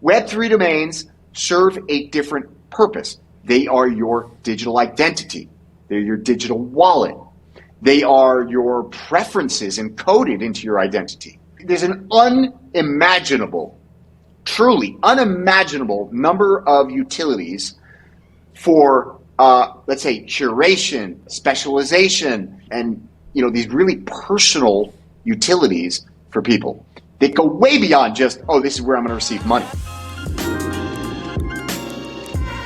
Web3 domains serve a different purpose. They are your digital identity. They're your digital wallet. They are your preferences encoded into your identity. There's an unimaginable, truly unimaginable number of utilities for, let's say, curation, specialization, and these really personal utilities for people that go way beyond just, oh, this is where I'm going to receive money.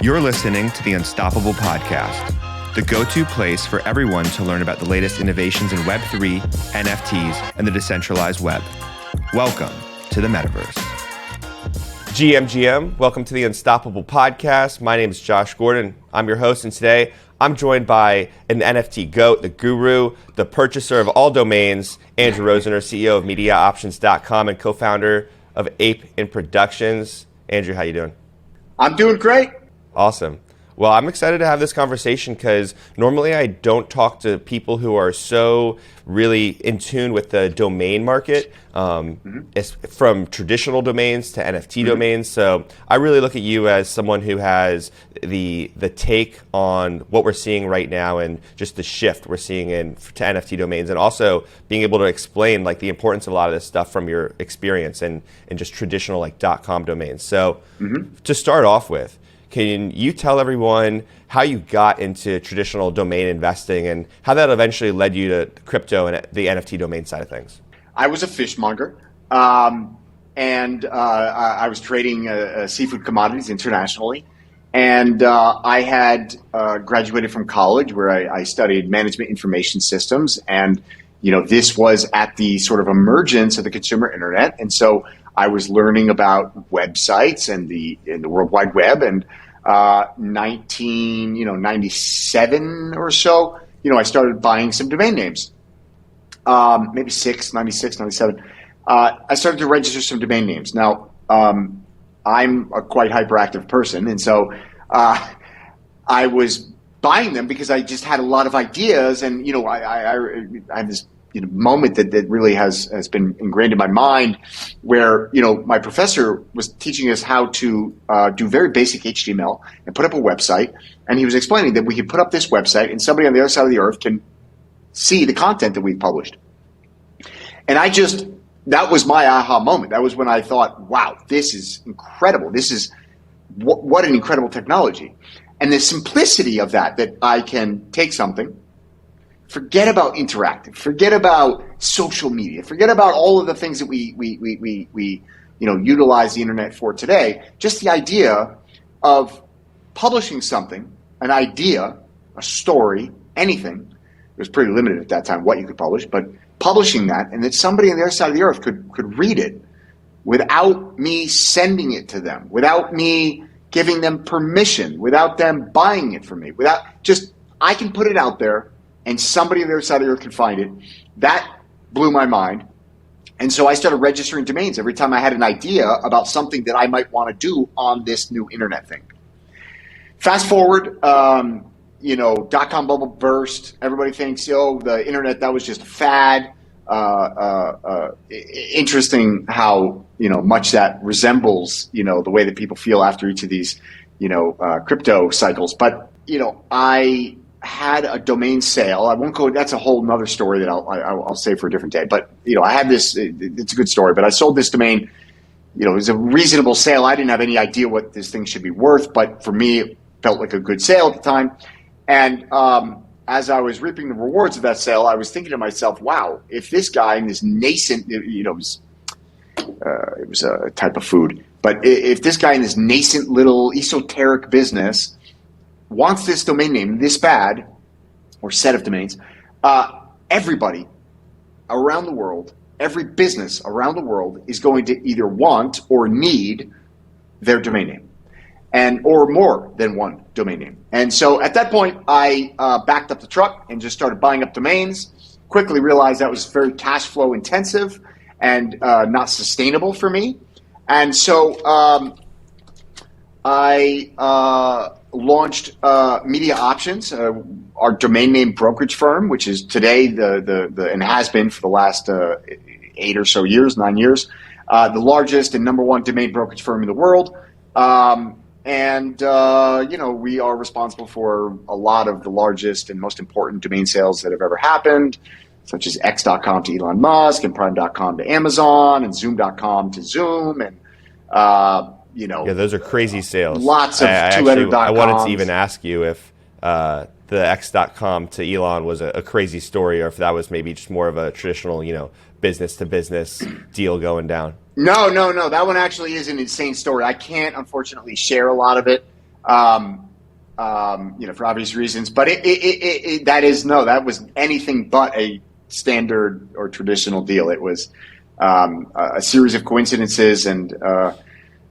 You're listening to the Unstoppable Podcast, the go-to place for everyone to learn about the latest innovations in Web3, NFTs, and the decentralized web. Welcome to the Metaverse. GM, welcome to the Unstoppable Podcast. My name is Josh Gordon. I'm your host, and today I'm joined by an NFT GOAT, the guru, the purchaser of all domains, Andrew Rosener, CEO of MediaOptions.com and co-founder of Ape-In Productions. Andrew, how you doing? I'm doing great. Awesome. Well, I'm excited to have this conversation because normally I don't talk to people who are so really in tune with the domain market, from traditional domains to NFT domains. So I really look at you as someone who has the take on what we're seeing right now and just the shift we're seeing to NFT domains, and also being able to explain like the importance of a lot of this stuff from your experience and just traditional like .com domains. So to start off with, can you tell everyone how you got into traditional domain investing and how that eventually led you to crypto and the NFT domain side of things? I was a fishmonger, and I was trading seafood commodities internationally. And I had graduated from college where I studied management information systems. And, this was at the sort of emergence of the consumer internet. And so I was learning about websites and the World Wide Web, and 1997 or so, I started buying some domain names. Maybe 96, 97. I started to register some domain names. Now, I'm a quite hyperactive person, and so I was buying them because I just had a lot of ideas, and I had this moment that really has been ingrained in my mind, where my professor was teaching us how to do very basic HTML and put up a website, and he was explaining that we could put up this website and somebody on the other side of the earth can see the content that we've published. And that was my aha moment. That was when I thought, wow, this is incredible. This is what an incredible technology. And the simplicity of that I can take something, forget about interactive, forget about social media, forget about all of the things that we utilize the internet for today. Just the idea of publishing something, an idea, a story, anything. It was pretty limited at that time what you could publish, but publishing that, and that somebody on the other side of the earth could read it without me sending it to them, without me giving them permission, without them buying it from me, I can put it out there and somebody on the other side of the earth can find it. That blew my mind. And so I started registering domains every time I had an idea about something that I might want to do on this new internet thing. Fast forward, .com bubble burst. Everybody thinks, the internet, that was just a fad. Interesting how, much that resembles, the way that people feel after each of these, crypto cycles. But, I had a domain sale. I won't go, that's a whole nother story that I'll save for a different day. But, I had this, it's a good story, but I sold this domain, it was a reasonable sale. I didn't have any idea what this thing should be worth, but for me, it felt like a good sale at the time. And as I was reaping the rewards of that sale, I was thinking to myself, wow, if this guy in this nascent, it was a type of food, but if this guy in this nascent little esoteric business wants this domain name this bad, or set of domains, everybody around the world, every business around the world is going to either want or need their domain name, or more than one domain name. And so at that point, I backed up the truck and just started buying up domains. Quickly realized that was very cash flow intensive and not sustainable for me. And so I launched Media Options, our domain name brokerage firm, which is today and has been for the last 9 years, the largest and number one domain brokerage firm in the world. We are responsible for a lot of the largest and most important domain sales that have ever happened, such as X.com to Elon Musk and Prime.com to Amazon and Zoom.com to Zoom. And, yeah, those are crazy sales. Lots of two-letter.coms. I wanted to even ask you if the X.com to Elon was a crazy story, or if that was maybe just more of a traditional, business-to-business deal going down. No. That one actually is an insane story. I can't, unfortunately, share a lot of it, for obvious reasons. But that was anything but a standard or traditional deal. It was a series of coincidences, and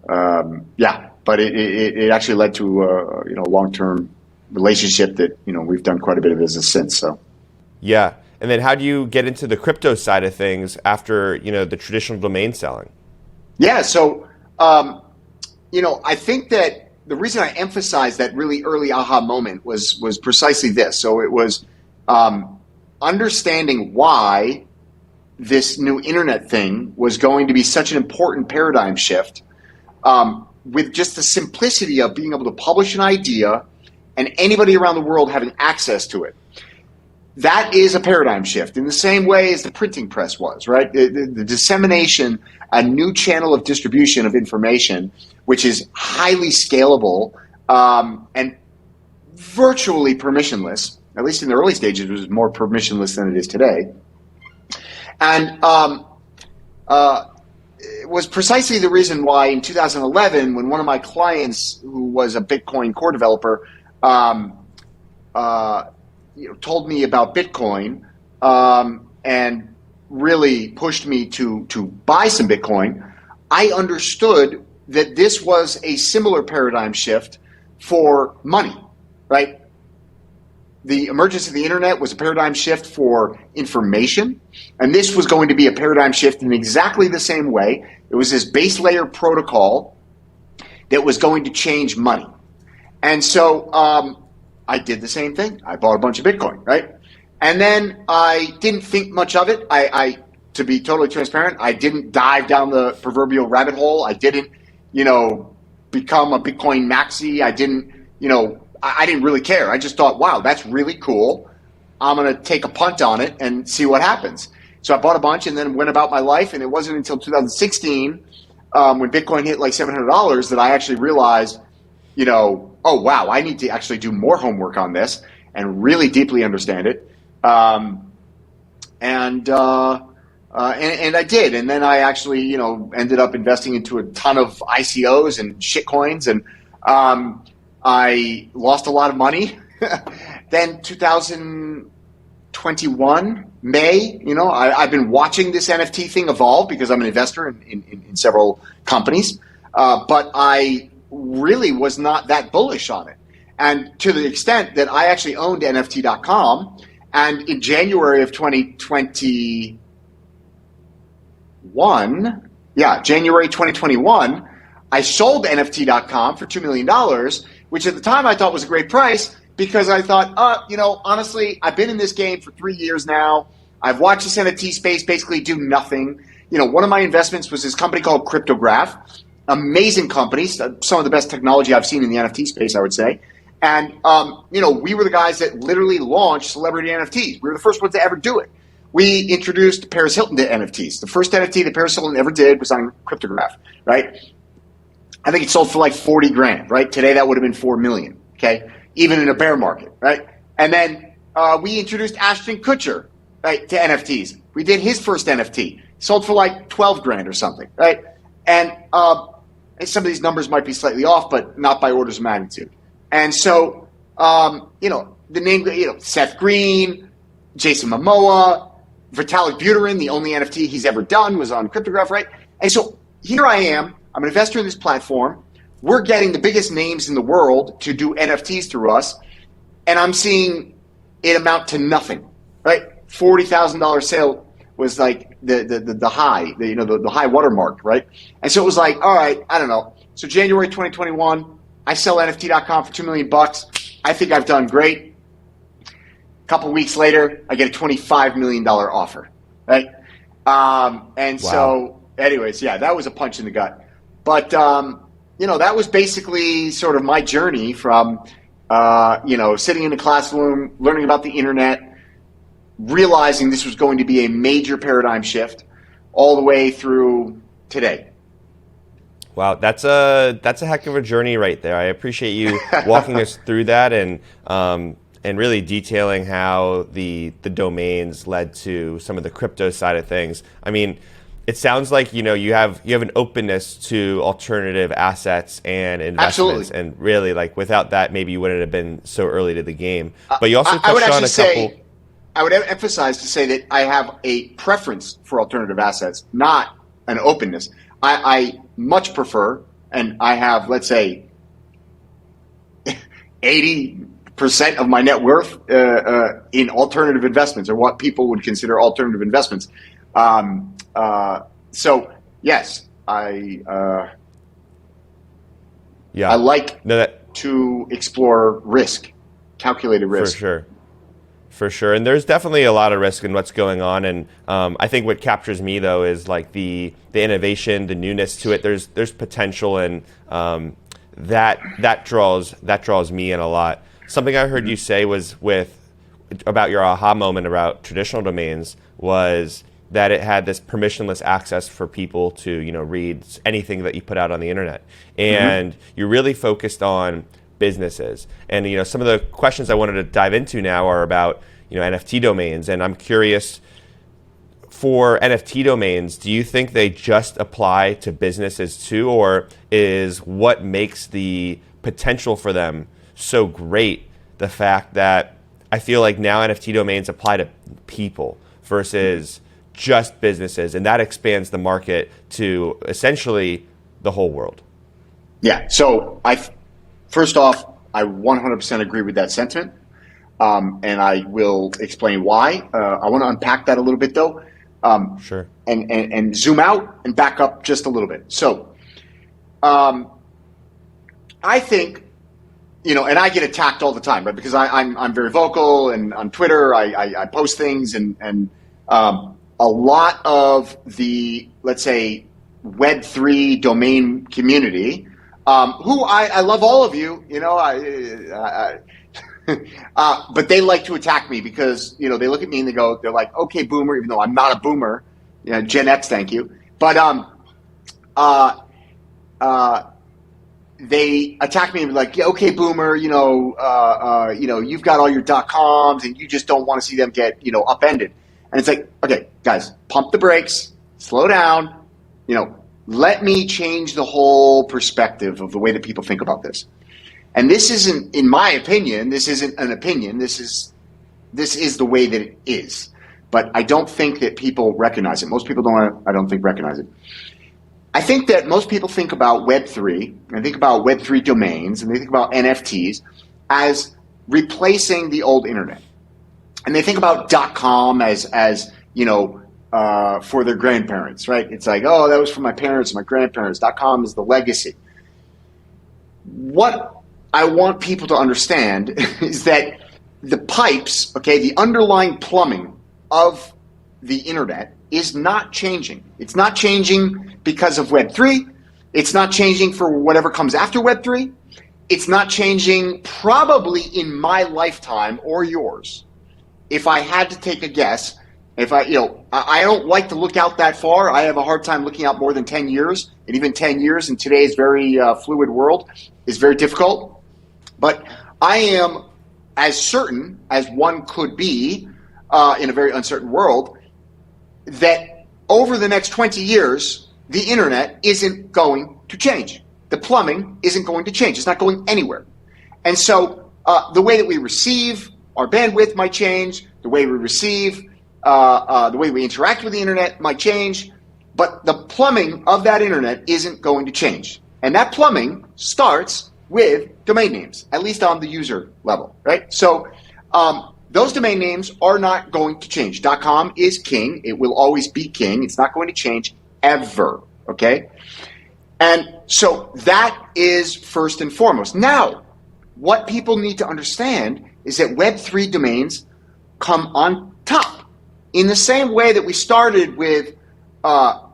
but it actually led to a long-term relationship that we've done quite a bit of business since. So yeah. And then how do you get into the crypto side of things after the traditional domain selling? Yeah, so I think that the reason I emphasized that really early aha moment was precisely this. So it was understanding why this new internet thing was going to be such an important paradigm shift, with just the simplicity of being able to publish an idea and anybody around the world having access to it. That is a paradigm shift in the same way as the printing press was, right? The dissemination, a new channel of distribution of information, which is highly scalable and virtually permissionless. At least in the early stages, it was more permissionless than it is today. And it was precisely the reason why in 2011, when one of my clients, who was a Bitcoin core developer, told me about Bitcoin and really pushed me to buy some Bitcoin, I understood that this was a similar paradigm shift for money, right? The emergence of the internet was a paradigm shift for information, and this was going to be a paradigm shift in exactly the same way. It was this base layer protocol that was going to change money. And so I did the same thing. I bought a bunch of Bitcoin, right? And then I didn't think much of it. I to be totally transparent, I didn't dive down the proverbial rabbit hole. I didn't, become a Bitcoin maxi. I didn't, I didn't really care. I just thought, wow, that's really cool. I'm going to take a punt on it and see what happens. So I bought a bunch and then went about my life. And it wasn't until 2016 when Bitcoin hit like $700 that I actually realized, oh, wow, I need to actually do more homework on this and really deeply understand it. And I did. And then I actually, ended up investing into a ton of ICOs and shitcoins. And I lost a lot of money. Then 2021, May, I've been watching this NFT thing evolve because I'm an investor in several companies. But I really was not that bullish on it. And to the extent that I actually owned NFT.com, and in January of 2021, January 2021, I sold NFT.com for $2 million, which at the time I thought was a great price because I thought, honestly, I've been in this game for 3 years now. I've watched this NFT space basically do nothing. One of my investments was this company called Cryptograph. Amazing company, some of the best technology I've seen in the NFT space, I would say. And, we were the guys that literally launched celebrity NFTs. We were the first ones to ever do it. We introduced Paris Hilton to NFTs. The first NFT that Paris Hilton ever did was on Cryptograph, right? I think it sold for like 40 grand, right? Today that would have been 4 million, okay? Even in a bear market, right? And then we introduced Ashton Kutcher, right, to NFTs. We did his first NFT. Sold for like 12 grand or something, right? And some of these numbers might be slightly off, but not by orders of magnitude. And so, the name, Seth Green, Jason Momoa, Vitalik Buterin, the only NFT he's ever done was on Cryptograph, right? And so here I am. I'm an investor in this platform. We're getting the biggest names in the world to do NFTs through us, and I'm seeing it amount to nothing, right? $40,000 sale was like the high, the high watermark, right? And so it was like, all right, I don't know. So January 2021, I sell NFT.com for $2 million. I think I've done great. A couple weeks later, I get a $25 million offer, right? And wow. So anyways, yeah, that was a punch in the gut. But, that was basically sort of my journey from, sitting in a classroom, learning about the internet, realizing this was going to be a major paradigm shift all the way through today. Wow, that's a heck of a journey right there. I appreciate you walking us through that and really detailing how the domains led to some of the crypto side of things. I mean, it sounds like you have an openness to alternative assets and investments, Absolutely. and really, like, without that, maybe you wouldn't have been so early to the game. But you also touched on a couple. I would emphasize to say that I have a preference for alternative assets, not an openness. I much prefer, and I have, let's say, 80% of my net worth in alternative investments, or what people would consider alternative investments. So yes, I like to explore risk, calculated risk. For sure. And there's definitely a lot of risk in what's going on. And I think what captures me, though, is like the innovation, the newness to it. There's potential, and that draws me in a lot. Something I heard you say was about your aha moment about traditional domains was that it had this permissionless access for people to read anything that you put out on the internet. And you're really focused on businesses. And some of the questions I wanted to dive into now are about NFT domains. And I'm curious, for NFT domains, do you think they just apply to businesses too, or is what makes the potential for them so great the fact that I feel like now NFT domains apply to people versus just businesses, and that expands the market to essentially the whole world? Yeah. So first off, I 100% agree with that sentiment, and I will explain why. I want to unpack that a little bit, though. Sure. And zoom out and back up just a little bit. So, I think, and I get attacked all the time, right? Because I'm very vocal, and on Twitter I post things, and a lot of the, let's say, Web3 domain community, who I love all of you, but they like to attack me because, they look at me and they're like, okay, boomer, even though I'm not a boomer, Gen X, thank you. But they attack me and be like, yeah, okay, boomer, you've got all your .coms and you just don't want to see them get, upended. And it's like, okay, guys, pump the brakes, slow down, let me change the whole perspective of the way that people think about this. And this isn't, in my opinion, this isn't an opinion. This is the way that it is. But I don't think that people recognize it. Most people don't recognize it. I think that most people think about Web3, and think about Web3 domains, and they think about NFTs as replacing the old internet. And they think about .com as for their grandparents, right? It's like, oh, that was for my parents, my grandparents. .com is the legacy. What I want people to understand is that the pipes, the underlying plumbing of the internet is not changing. It's not changing because of Web3. It's not changing for whatever comes after Web3. It's not changing probably in my lifetime or yours. If I had to take a guess, I don't like to look out that far. I have a hard time looking out more than 10 years. And even 10 years in today's very fluid world is very difficult. But I am as certain as one could be in a very uncertain world that over the next 20 years, the internet isn't going to change. The plumbing isn't going to change. It's not going anywhere. And so the way that we receive our bandwidth might change. The way we receive, the way we interact with the internet might change. But the plumbing of that internet isn't going to change. And that plumbing starts with domain names, at least on the user level, right? So those domain names are not going to change. .com is king. It will always be king. It's not going to change ever, okay? And so that is first and foremost. Now, what people need to understand is that Web3 domains come on top. In the same way that we started with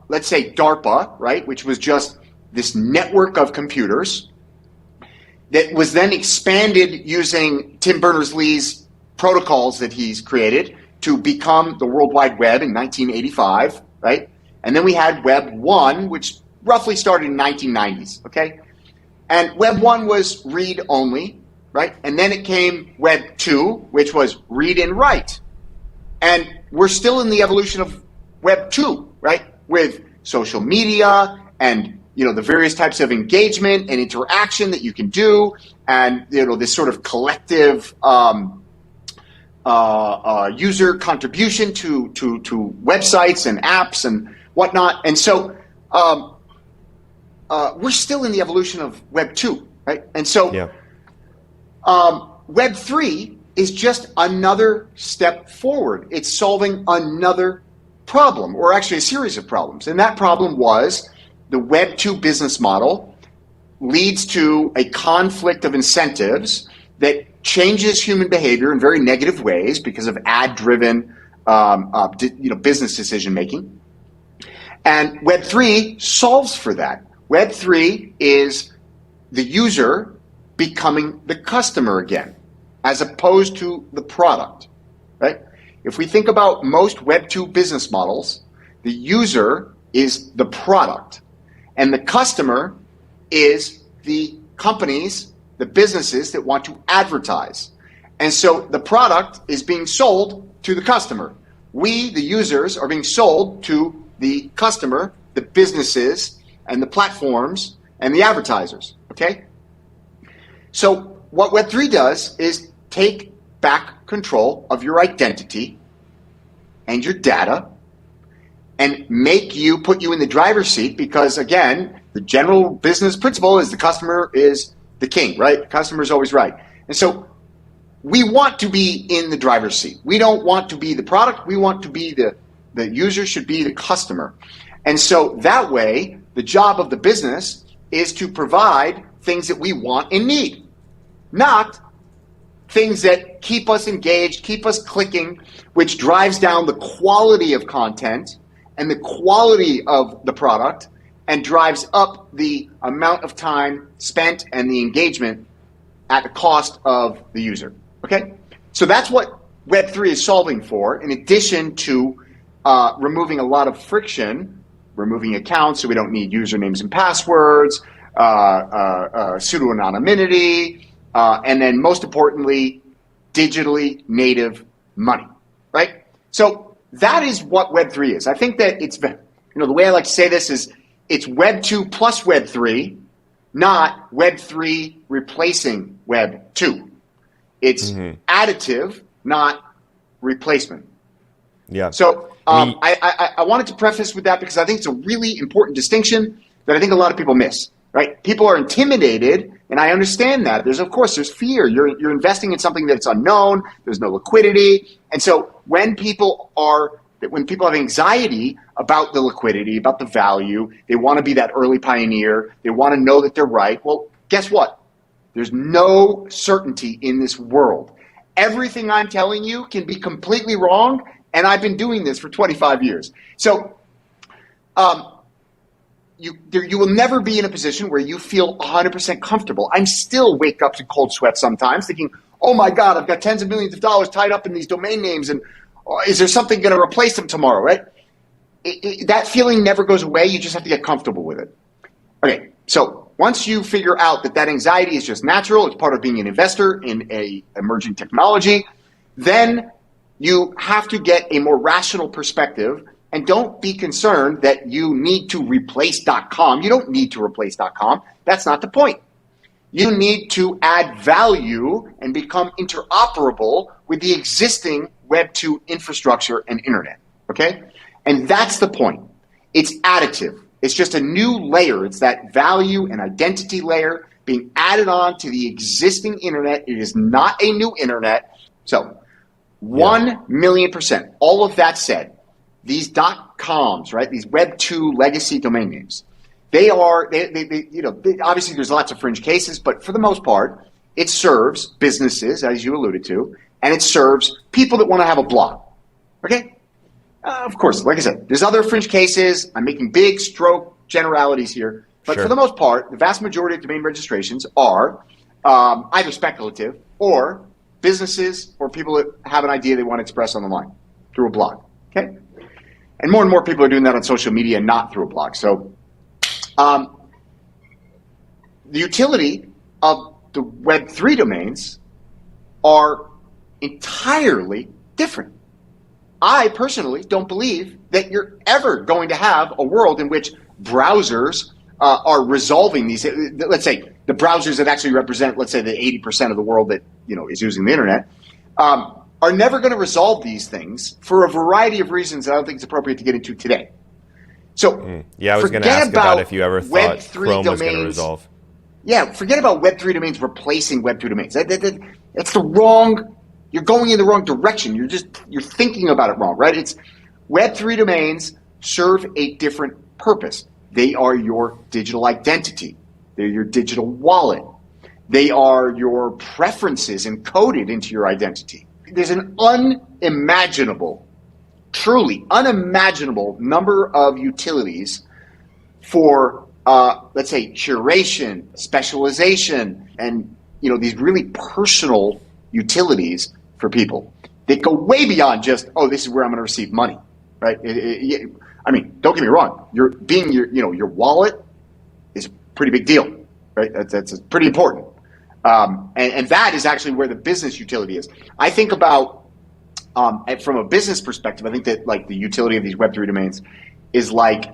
let's say DARPA, right, which was just this network of computers that was then expanded using Tim Berners-Lee's protocols that he's created to become the World Wide Web in 1985, right? And then we had Web 1, which roughly started in 1990s, okay? And Web 1 was read only, right? And then it came Web 2, which was read and write. And we're still in the evolution of Web 2, right? With social media and, you know, the various types of engagement and interaction that you can do, and, you know, this sort of collective user contribution to websites and apps and whatnot. And so we're still in the evolution of Web 2, right? And so Web 3 is just another step forward. It's solving another problem, or actually a series of problems. And that problem was the Web 2 business model leads to a conflict of incentives that changes human behavior in very negative ways because of ad-driven business decision making. And Web 3 solves for that. Web 3 is the user becoming the customer again, as opposed to the product, right? If we think about most Web 2 business models, the user is the product, and the customer is the companies, the businesses that want to advertise. And so the product is being sold to the customer. We, the users, are being sold to the customer, the businesses, and the platforms, and the advertisers, okay? So what Web3 does is take back control of your identity and your data and put you in the driver's seat, because, again, the general business principle is the customer is the king, right? The customer is always right. And so we want to be in the driver's seat. We don't want to be the product. We want to be the user should be the customer. And so that way, the job of the business is to provide things that we want and need, not things that keep us engaged, keep us clicking, which drives down the quality of content and the quality of the product and drives up the amount of time spent and the engagement at the cost of the user, okay? So that's what Web3 is solving for, in addition to removing a lot of friction, removing accounts so we don't need usernames and passwords, pseudo-anonymity, and then most importantly, digitally native money, right? So that is what Web3 is. I think that it's, the way I like to say this is it's Web 2 plus Web 3, not Web 3 replacing Web 2. It's additive, not replacement. Yeah. So I wanted to preface with that because I think it's a really important distinction that I think a lot of people miss, right? People are intimidated, and I understand that. There's fear. You're investing in something that's unknown. There's no liquidity. And so when people have anxiety about the liquidity, about the value, they want to be that early pioneer, they want to know that they're right. Well, guess what? There's no certainty in this world. Everything I'm telling you can be completely wrong, and I've been doing this for 25 years. So you will never be in a position where you feel 100% comfortable. I'm still wake up to cold sweat sometimes thinking, oh my God, I've got tens of millions of dollars tied up in these domain names, and is there something going to replace them tomorrow, right? That feeling never goes away. You just have to get comfortable with it. Okay, so once you figure out that anxiety is just natural, it's part of being an investor in a emerging technology, then you have to get a more rational perspective, and don't be concerned that you need to replace .com. You don't need to replace .com. That's not the point. You need to add value and become interoperable with the existing Web 2 infrastructure and internet, okay? And that's the point. It's additive. It's just a new layer. It's that value and identity layer being added on to the existing internet. It is not a new internet. So 1,000,000%. All of that said, these .coms, right? These Web 2 legacy domain names, obviously there's lots of fringe cases, but for the most part, it serves businesses, as you alluded to, and it serves people that want to have a blog, okay? Of course, like I said, there's other fringe cases. I'm making big stroke generalities here. But Sure. for the most part, the vast majority of domain registrations are either speculative or businesses or people that have an idea they want to express on the line through a blog. Okay? And more people are doing that on social media and not through a blog. So the utility of the Web3 domains are entirely different. I personally don't believe that you're ever going to have a world in which browsers are resolving these. Let's say the browsers that actually represent, let's say, the 80% of the world that is using the internet, are never going to resolve these things for a variety of reasons that I don't think it's appropriate to get into today. So yeah, I was going to ask about if you ever thought Chrome was going to resolve. Yeah, forget about Web3 domains replacing Web2 domains. That's the wrong. You're going in the wrong direction. You're thinking about it wrong, right? It's Web3 domains serve a different purpose. They are your digital identity. They're your digital wallet. They are your preferences encoded into your identity. There's an unimaginable, truly unimaginable number of utilities for, let's say, curation, specialization, and these really personal utilities for people that go way beyond just, this is where I'm going to receive money, right? I mean, don't get me wrong. Your wallet is a pretty big deal, right? That's pretty important. And that is actually where the business utility is. I think about, from a business perspective, I think that like the utility of these Web3 domains is like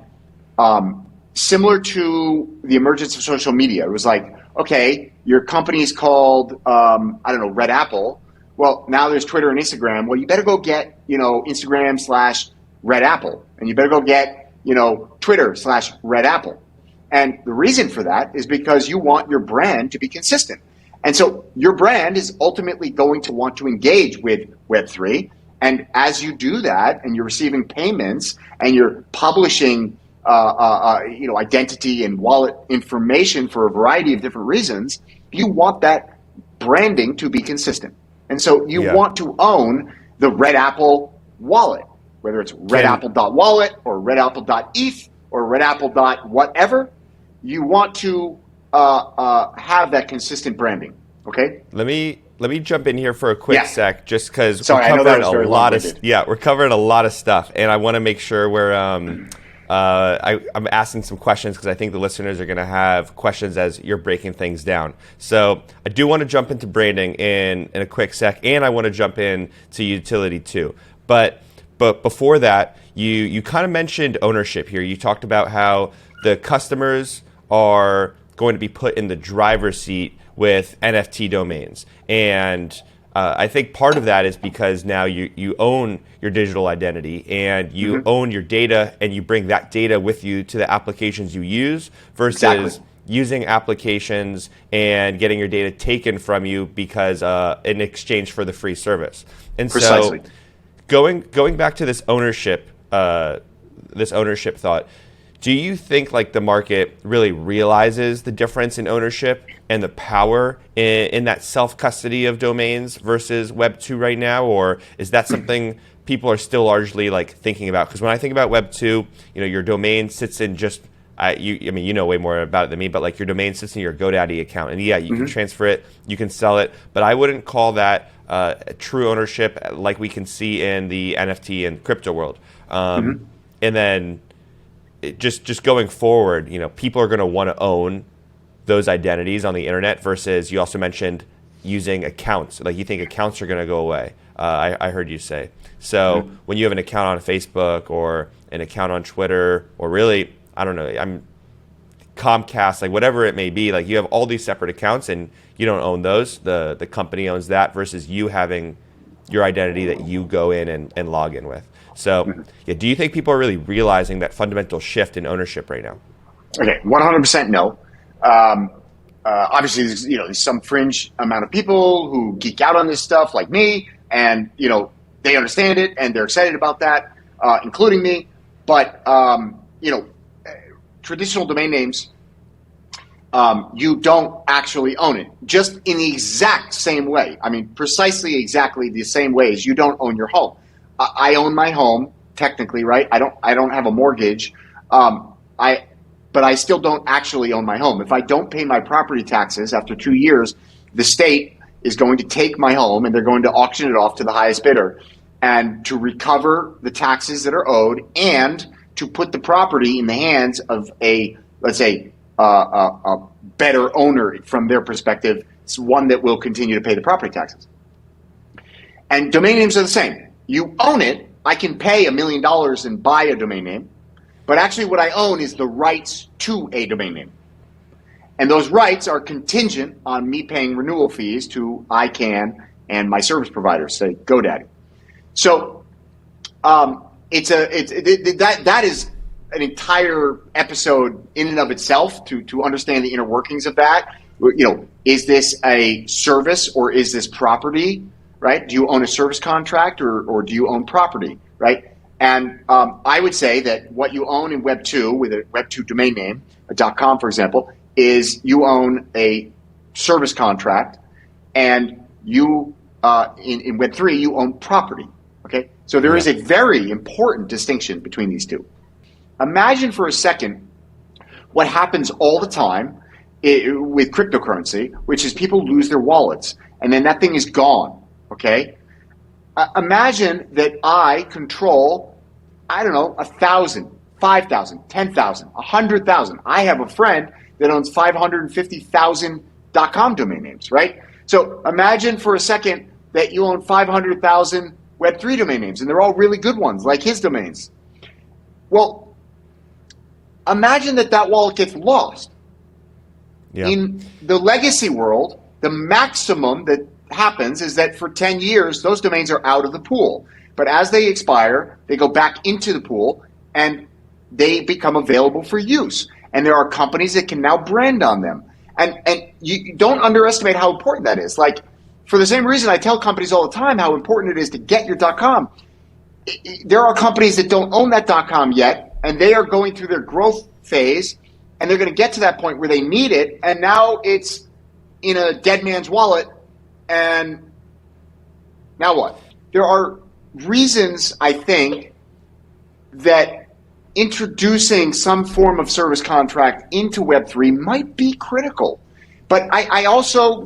similar to the emergence of social media. It was like, okay, your company is called, Red Apple. Well, now there's Twitter and Instagram. Well, you better go get, Instagram/Red Apple. And you better go get, Twitter/Red Apple. And the reason for that is because you want your brand to be consistent. And so your brand is ultimately going to want to engage with Web3. And as you do that and you're receiving payments and you're publishing identity and wallet information for a variety of different reasons, you want that branding to be consistent. And so you want to own the Red Apple wallet, whether it's redapple.wallet or redapple.eth or redapple. Whatever. You want to have that consistent branding. Okay? Let me jump in here for a quick sec, just because we're covering we're covering a lot of stuff, and I want to make sure we're I'm asking some questions because I think the listeners are going to have questions as you're breaking things down. So I do want to jump into branding in a quick sec, and I want to jump in to utility too. But before that, you kind of mentioned ownership here. You talked about how the customers are going to be put in the driver's seat with NFT domains. And I think part of that is because now you own your digital identity and you own your data, and you bring that data with you to the applications you use versus using applications and getting your data taken from you because in exchange for the free service. And Precisely. So going back to this ownership thought, do you think like the market really realizes the difference in ownership and the power in that self-custody of domains versus Web 2 right now? Or is that something people are still largely like thinking about? Because when I think about Web 2, your domain sits in just, you know way more about it than me, but like your domain sits in your GoDaddy account. And you can transfer it, you can sell it, but I wouldn't call that true ownership like we can see in the NFT and crypto world. And then just going forward, people are going to want to own those identities on the internet versus, you also mentioned using accounts. Like you think accounts are going to go away. I heard you say. So when you have an account on Facebook or an account on Twitter, or really, I don't know, I'm Comcast, like whatever it may be, like you have all these separate accounts and you don't own those. The company owns that versus you having your identity that you go in and log in with. So, do you think people are really realizing that fundamental shift in ownership right now? Okay, 100% no. Obviously, there's some fringe amount of people who geek out on this stuff, like me, and they understand it and they're excited about that, including me. But traditional domain names, you don't actually own it, just in the exact same way. I mean, precisely exactly the same way as you don't own your home. I own my home technically, right? I don't have a mortgage. But I still don't actually own my home. If I don't pay my property taxes after 2 years, the state is going to take my home and they're going to auction it off to the highest bidder, and to recover the taxes that are owed and to put the property in the hands of a, let's say, a better owner from their perspective. It's one that will continue to pay the property taxes. And domain names are the same. You own it. I can pay $1 million and buy a domain name, but actually what I own is the rights to a domain name. And those rights are contingent on me paying renewal fees to ICANN and my service providers, say GoDaddy. So that is an entire episode in and of itself to understand the inner workings of that. Is this a service or is this property, right? Do you own a service contract or do you own property, right? And I would say that what you own in Web 2 with a Web 2 domain name, a .com, for example, is you own a service contract, and you in Web 3 you own property. Okay, so there is a very important distinction between these two. Imagine for a second what happens all the time with cryptocurrency, which is people lose their wallets, and then that thing is gone. Okay, imagine that I control, 1,000, 5,000, 10,000, 100,000. I have a friend that owns 550,000 .com domain names, right? So imagine for a second that you own 500,000 Web3 domain names, and they're all really good ones, like his domains. Well, imagine that wallet gets lost. Yeah. In the legacy world, the maximum that happens is that for 10 years, those domains are out of the pool. But as they expire, they go back into the pool, and they become available for use. And there are companies that can now brand on them. And you don't underestimate how important that is. Like, for the same reason I tell companies all the time how important it is to get your .com. There are companies that don't own that .com yet, and they are going through their growth phase, and they're going to get to that point where they need it, and now it's in a dead man's wallet, and now what? There are reasons, I think, that introducing some form of service contract into Web3 might be critical. But I also,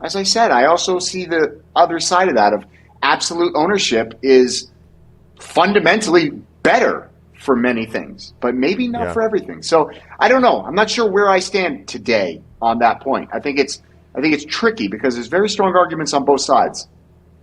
as I said, I also see the other side of that, of absolute ownership is fundamentally better for many things, but maybe not for everything. So I don't know. I'm not sure where I stand today on that point. I think it's tricky because there's very strong arguments on both sides.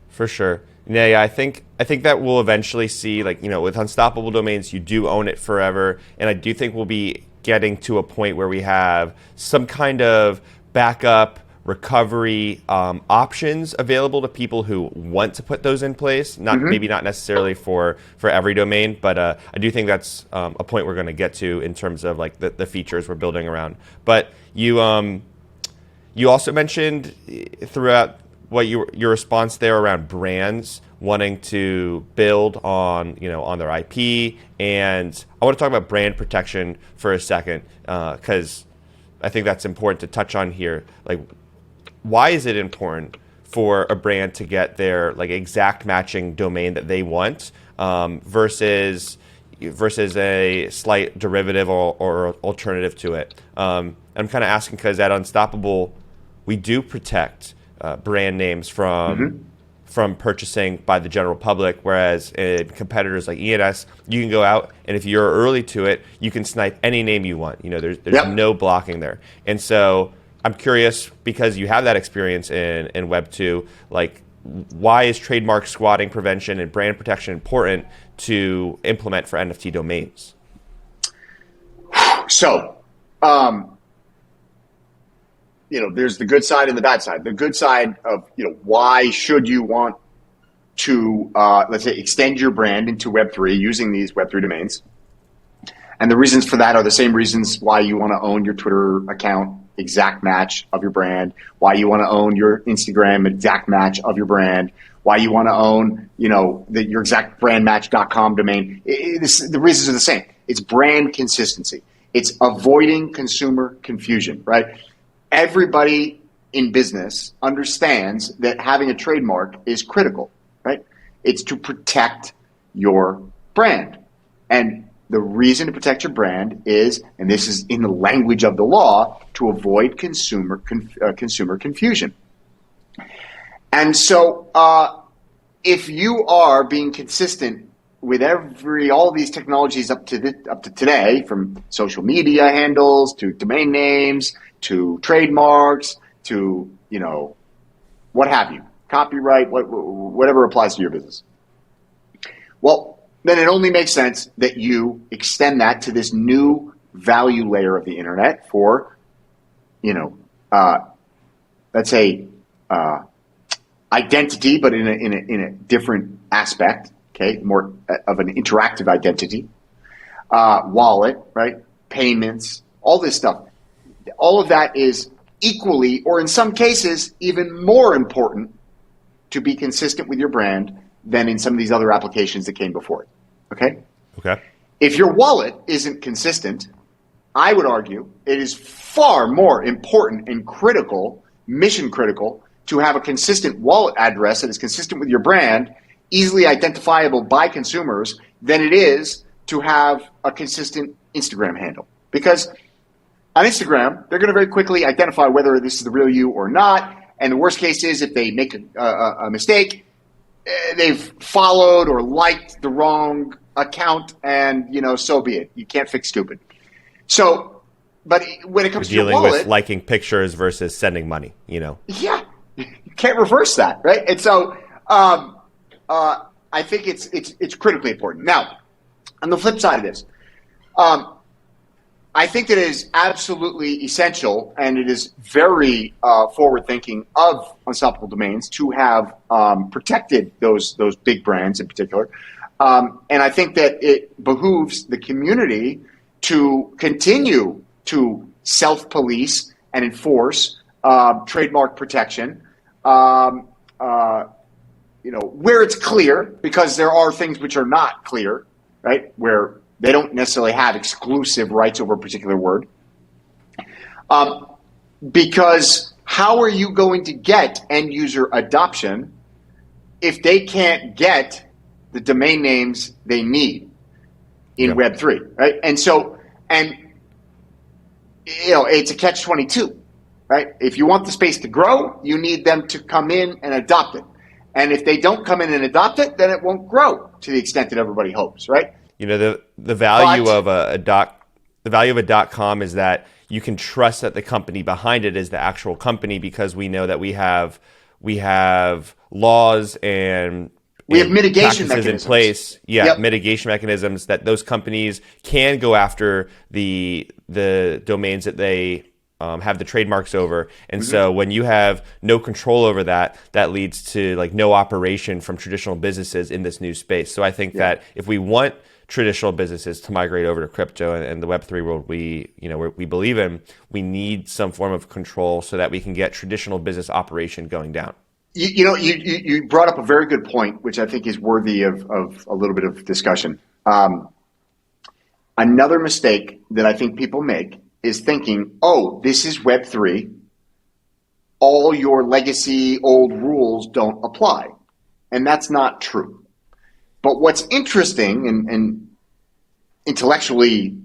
For sure. Yeah, I think that we'll eventually see, with Unstoppable Domains, you do own it forever, and I do think we'll be getting to a point where we have some kind of backup recovery options available to people who want to put those in place. Maybe not necessarily for every domain, but I do think that's a point we're going to get to in terms of the features we're building around. But you also mentioned throughout your response there around brands wanting to build on their IP, and I want to talk about brand protection for a second because I think that's important to touch on here. Why is it important for a brand to get their exact matching domain that they want versus a slight derivative or alternative to it? I'm kind of asking because at Unstoppable, we do protect brand names from purchasing by the general public, whereas in competitors like ENS, you can go out and if you're early to it, you can snipe any name you want. There's no blocking there. And so I'm curious, because you have that experience in Web 2, why is trademark squatting prevention and brand protection important to implement for NFT domains? So, there's the good side and the bad side. The good side of, why should you want to, let's say, extend your brand into Web3 using these Web3 domains. And the reasons for that are the same reasons why you want to own your Twitter account, exact match of your brand, why you want to own your Instagram, exact match of your brand, why you want to own, your exact brandmatch.com domain. The reasons are the same. It's brand consistency. It's avoiding consumer confusion, right? Everybody in business understands that having a trademark is critical, right? It's to protect your brand. And the reason to protect your brand is, and this is in the language of the law, to avoid consumer confusion. And so if you are being consistent with all these technologies up to today, from social media handles to domain names to trademarks to, what have you, copyright, whatever applies to your business. Well, then it only makes sense that you extend that to this new value layer of the internet for, let's say, identity, but in a different aspect. Okay, more of an interactive identity, wallet, right? Payments, all this stuff. All of that is equally, or in some cases, even more important to be consistent with your brand than in some of these other applications that came before it. Okay? Okay. If your wallet isn't consistent, I would argue it is far more important and critical, mission critical, to have a consistent wallet address that is consistent with your brand, easily identifiable by consumers, than it is to have a consistent Instagram handle. Because on Instagram, they're going to very quickly identify whether this is the real you or not. And the worst case is if they make a mistake, they've followed or liked the wrong account, and so be it. You can't fix stupid. So, but when it comes to your wallet, dealing with liking pictures versus sending money, yeah, you can't reverse that, right? And so, I think it's critically important. Now, on the flip side of this, I think that it is absolutely essential, and it is very forward-thinking of Unstoppable Domains to have protected those big brands in particular. And I think that it behooves the community to continue to self-police and enforce trademark protection, where it's clear, because there are things which are not clear, right, where they don't necessarily have exclusive rights over a particular word. Because how are you going to get end user adoption if they can't get the domain names they need in Web3, right? And so, it's a catch-22, right? If you want the space to grow, you need them to come in and adopt it. And if they don't come in and adopt it, then it won't grow to the extent that everybody hopes, right? The value of a .com is that you can trust that the company behind it is the actual company, because we know that we have laws and we have mitigation mechanisms in place. Mitigation mechanisms that those companies can go after the domains that they have the trademarks over. And so when you have no control over that, that leads to no operation from traditional businesses in this new space. So I think that if we want traditional businesses to migrate over to crypto and the Web3 world we believe in, we need some form of control so that we can get traditional business operation going down. You brought up a very good point, which I think is worthy of a little bit of discussion. Another mistake that I think people make is thinking, oh, this is Web3. All your legacy old rules don't apply. And that's not true. But what's interesting and intellectually,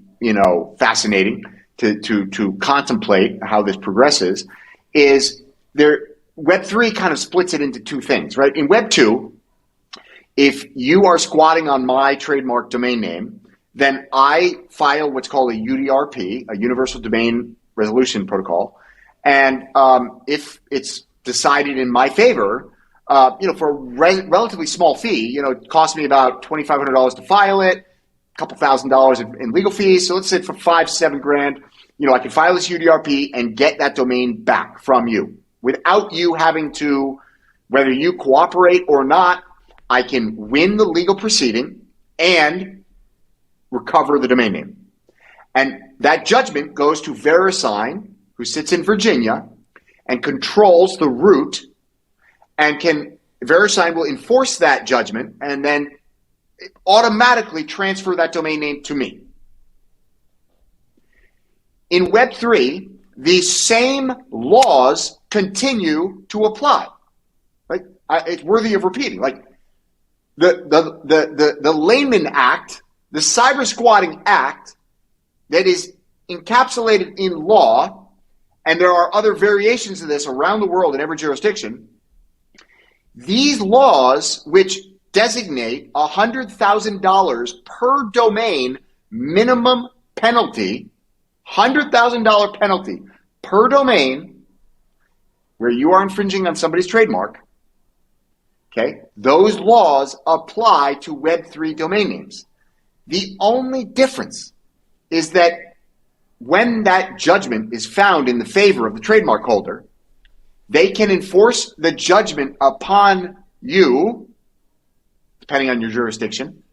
fascinating to contemplate how this progresses is Web3 kind of splits it into two things, right? In Web2, if you are squatting on my trademark domain name, then I file what's called a UDRP, a Universal Domain Resolution Protocol. And if it's decided in my favor, for a relatively small fee, it cost me about $2,500 to file it, a couple $1,000 in legal fees. So let's say for $5,000-7,000, I can file this UDRP and get that domain back from you without you having to, whether you cooperate or not. I can win the legal proceeding and recover the domain name. And that judgment goes to VeriSign, who sits in Virginia and controls the root, and VeriSign will enforce that judgment and then automatically transfer that domain name to me. In Web3, these same laws continue to apply. Right? It's worthy of repeating. the Layman Act, the cyber squatting act that is encapsulated in law, and there are other variations of this around the world in every jurisdiction. These laws, which designate $100,000 per domain minimum penalty, $100,000 penalty per domain where you are infringing on somebody's trademark, okay, those laws apply to Web3 domain names. The only difference is that when that judgment is found in the favor of the trademark holder, they can enforce the judgment upon you, depending on your jurisdiction,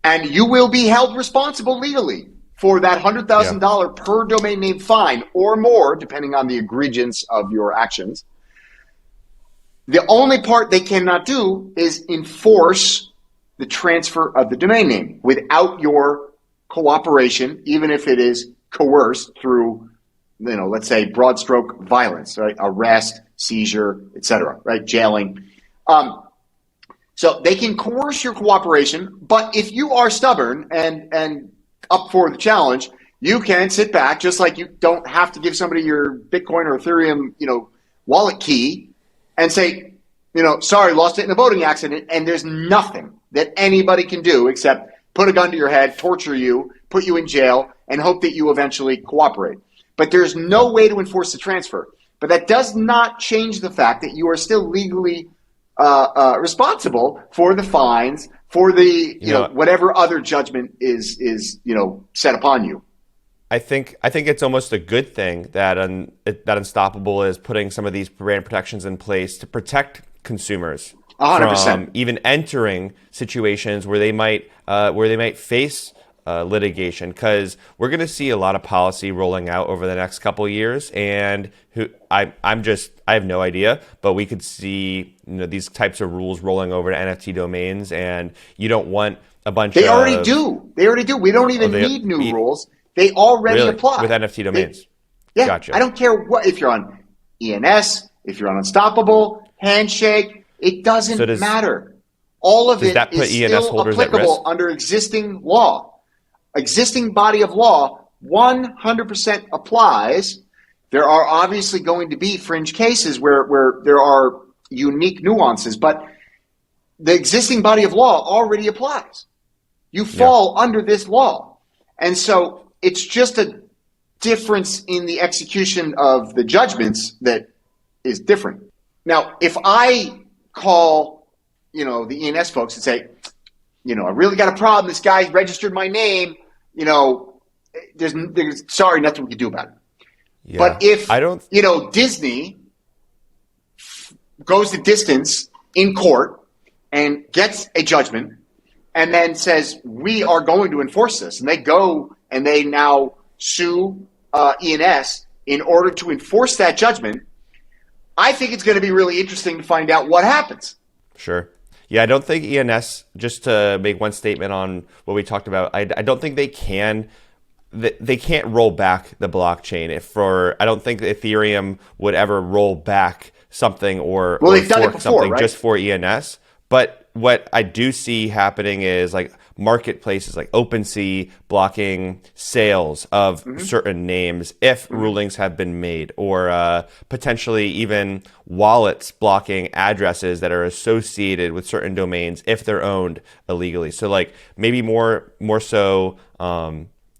and you will be held responsible legally for that $100,000 per domain name fine or more, depending on the egregious of your actions. The only part they cannot do is enforce the transfer of the domain name without your cooperation, even if it is coerced through, let's say broad stroke violence, right? Arrest, seizure, etc., right? Jailing. So they can coerce your cooperation, but if you are stubborn and up for the challenge, you can sit back, just like you don't have to give somebody your Bitcoin or Ethereum, wallet key and say, sorry, lost it in a boating accident. And there's nothing that anybody can do except put a gun to your head, torture you, put you in jail, and hope that you eventually cooperate. But there's no way to enforce the transfer. But that does not change the fact that you are still legally responsible for the fines, for the whatever other judgment is set upon you. I think it's almost a good thing that that Unstoppable is putting some of these brand protections in place to protect consumers 100%. from even entering situations where they might face litigation, because we're going to see a lot of policy rolling out over the next couple of years, and I have no idea, but we could see these types of rules rolling over to NFT domains, and you don't want a bunch of... They already do. We don't even need new rules. They already apply. With NFT domains? Yeah. Gotcha. I don't care if you're on ENS, if you're on Unstoppable, Handshake, it doesn't matter. All of it is still applicable under existing law. Existing body of law 100% applies. There are obviously going to be fringe cases where there are unique nuances, but the existing body of law already applies. You fall under this law. And so it's just a difference in the execution of the judgments that is different. Now, if I call, the ENS folks and say, I really got a problem. This guy registered my name. There's sorry, nothing we can do about it. Yeah. But if Disney goes the distance in court and gets a judgment and then says we are going to enforce this, and they go and they now sue ENS in order to enforce that judgment, I think it's going to be really interesting to find out what happens. Sure. Yeah, I don't think ENS, just to make one statement on what we talked about, I don't think they can't roll back the blockchain. I don't think Ethereum would ever roll back something they've done it before, something right? Just for ENS. But what I do see happening is like marketplaces like OpenSea blocking sales of certain names if rulings have been made, or potentially even wallets blocking addresses that are associated with certain domains if they're owned illegally. So like maybe more so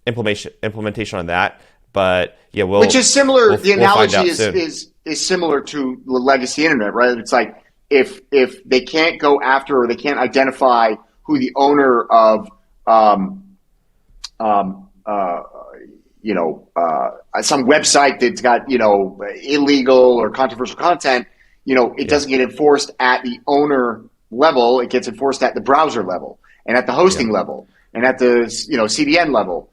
implementation on that. But yeah, which is similar. The analogy is similar to the legacy internet, right? It's like if they can't go after or they can't identify who the owner of some website that's got illegal or controversial content, it doesn't get enforced at the owner level. It gets enforced at the browser level and at the hosting level and at the CDN level.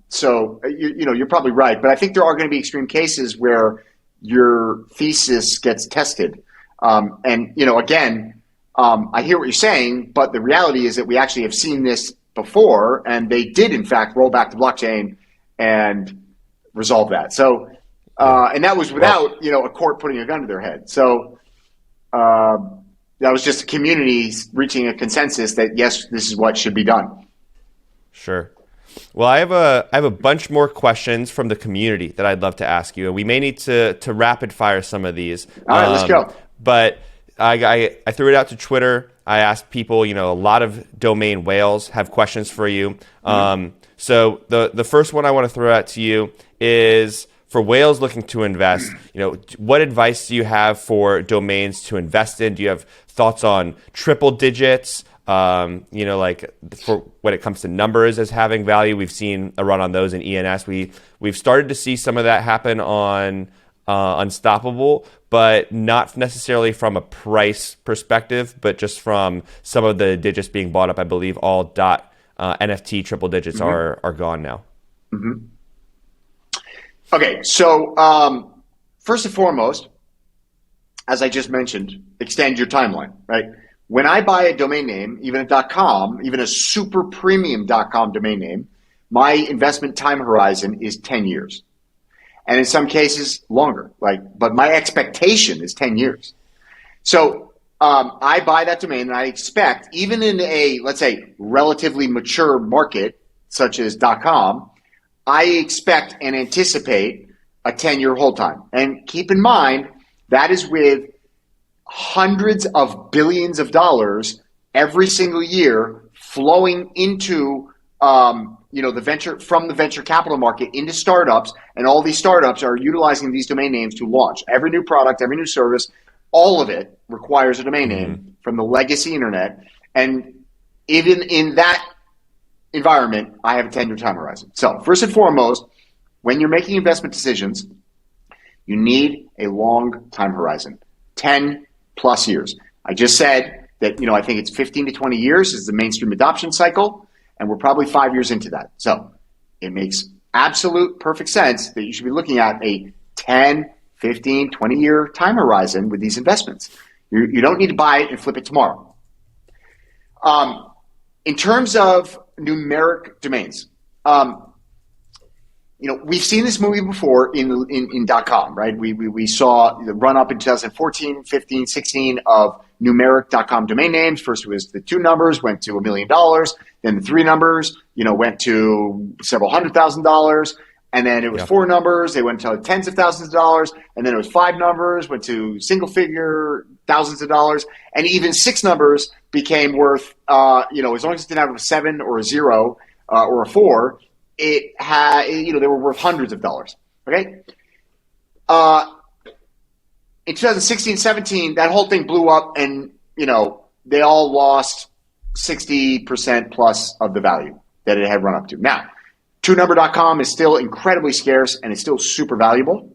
So you're probably right, but I think there are going to be extreme cases where your thesis gets tested. Again, I hear what you're saying, but the reality is that we actually have seen this before, and they did in fact roll back the blockchain and resolve that. So, and that was without a court putting a gun to their head. So, that was just a community reaching a consensus that yes, this is what should be done. Sure. Well, I have a bunch more questions from the community that I'd love to ask you, and we may need to rapid fire some of these. All right, let's go. But I threw it out to Twitter. I asked people, a lot of domain whales have questions for you. So the first one I want to throw out to you is for whales looking to invest. What advice do you have for domains to invest in? Do you have thoughts on triple digits? Like for when it comes to numbers as having value, we've seen a run on those in ENS. We've started to see some of that happen on Unstoppable, but not necessarily from a price perspective, but just from some of the digits being bought up. I believe all NFT triple digits are gone now. Okay, so first and foremost, as I just mentioned, extend your timeline, right? When I buy a domain name, even a .com, even a super premium .com domain name, my investment time horizon is 10 years. And in some cases longer, but my expectation is 10 years. So I buy that domain and I expect, even in a, let's say, relatively mature market, such as .com, I expect and anticipate a 10-year hold time. And keep in mind, that is with hundreds of billions of dollars every single year flowing into the venture capital market into startups, and all these startups are utilizing these domain names to launch. Every new product, every new service, all of it requires a domain name from the legacy internet. And even in that environment, I have a 10-year time horizon. So first and foremost, when you're making investment decisions, you need a long time horizon, 10 plus years. I just said that, I think it's 15 to 20 years is the mainstream adoption cycle, and we're probably 5 years into that. So it makes absolute perfect sense that you should be looking at a 10, 15, 20-year time horizon with these investments. You don't need to buy it and flip it tomorrow. In terms of numeric domains, we've seen this movie before in .com, right? We saw the run up in 2014, 15, 16 of numeric .com domain names. First it was the 2 numbers, went to $1 million. Then the 3 numbers, went to several $100,000. And then it was 4 numbers, they went to tens of thousands of dollars. And then it was 5 numbers, went to single figure thousands of dollars. And even 6 numbers became worth, as long as it didn't have a 7 or a 0 or a 4, it had, they were worth hundreds of dollars. Okay. In 2016, 17, that whole thing blew up, and they all lost 60% plus of the value that it had run up to. Now, 2number.com is still incredibly scarce and it's still super valuable.